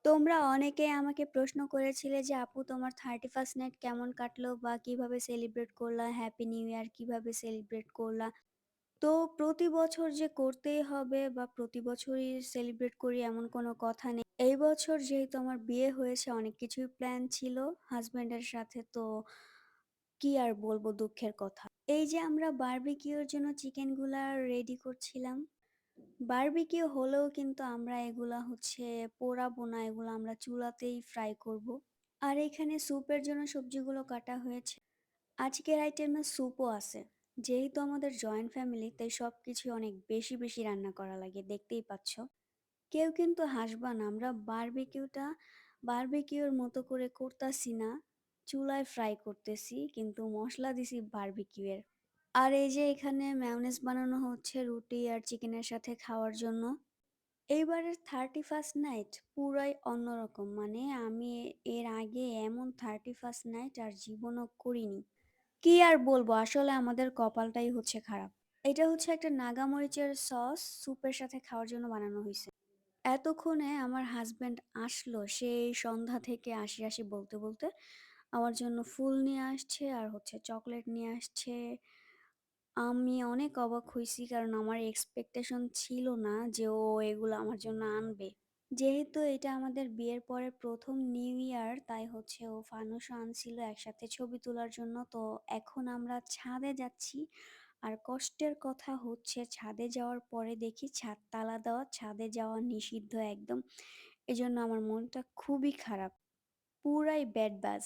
তোমরা অনেকেই আমাকে প্রশ্ন করেছিলে যে, "আপু তোমার 31st নাইট কেমন কাটলো? বা কিভাবে সেলিব্রেট করলা? হ্যাপি নিউ ইয়ার কিভাবে সেলিব্রেট করলা?" তো প্রতি বছর যে করতেই হবে বা প্রতি বছরই সেলিব্রেট করি এমন কোনো কথা নেই। এই বছর যেহেতু আমার বিয়ে হয়েছে অনেক কিছুই প্ল্যান ছিল হাসব্যান্ডের সাথে, তো কি আর বলবো দুঃখের কথা। এই যে আমরা বারবিকিউর জন্য চিকেনগুলা রেডি করছিলাম। বারবিকিউ হলেও কিন্তু আমরা এগুলা হচ্ছে পোড়াবো না, এগুলো আমরা চুলাতেই ফ্রাই করব। আর এখানে স্যুপের জন্য সবজিগুলো কাটা হয়েছে। আজকের আইটেমে স্যুপও আছে। যেহেতু আমাদের জয়েন্ট ফ্যামিলি তাই সবকিছু অনেক বেশি বেশি রান্না করা লাগে, দেখতেই পাচ্ছ। কেউ কিন্তু হাসবা না, আমরা বারবিকিউর মতো করে করতাছি না, চুলায় ফ্রাই করতেছি কিন্তু মশলা দিছি বারবিকিউয়ের। আর এই যে এখানে মেয়োনেজ বানানো হচ্ছে রুটি আর চিকেনের সাথে খাওয়ার জন্য। এইবারের 31st নাইট পুরাই অন্যরকম। মানে আমি এর আগে এমন 31st নাইট আর জীবনও করিনি। কি আর বলবো, আসলে আমাদের কপালটাই হচ্ছে খারাপ। এটা হচ্ছে একটা নাগা মরিচের সস, স্যুপের সাথে খাওয়ার জন্য বানানো হইছে। এতক্ষণে আমার হাসব্যান্ড আসলো, সেই সন্ধ্যা থেকে আসি, আসি বলতে, বলতে আমার জন্য ফুল নিয়ে আসছে আর হচ্ছে চকোলেট নিয়ে আসছে। আমি অনেক অবাক হইছি কারণ আমার এক্সপেকটেশন ছিল না যে ও এগুলো আমার জন্য আনবে। যেহেতু এটা আমাদের বিয়ের পরে ১ম নিউ ইয়ার তাই হচ্ছে ও ফানুসও আনছিল একসাথে ছবি তোলার জন্য। তো এখন আমরা ছাদে যাচ্ছি। আর কষ্টের কথা হচ্ছে ছাদে যাওয়ার পরে দেখি ছাদ তালা দেওয়া, ছাদে যাওয়া নিষিদ্ধ একদম। এজন্য আমার মনটা খুবই খারাপ। পুরাই ব্যাড বাজ।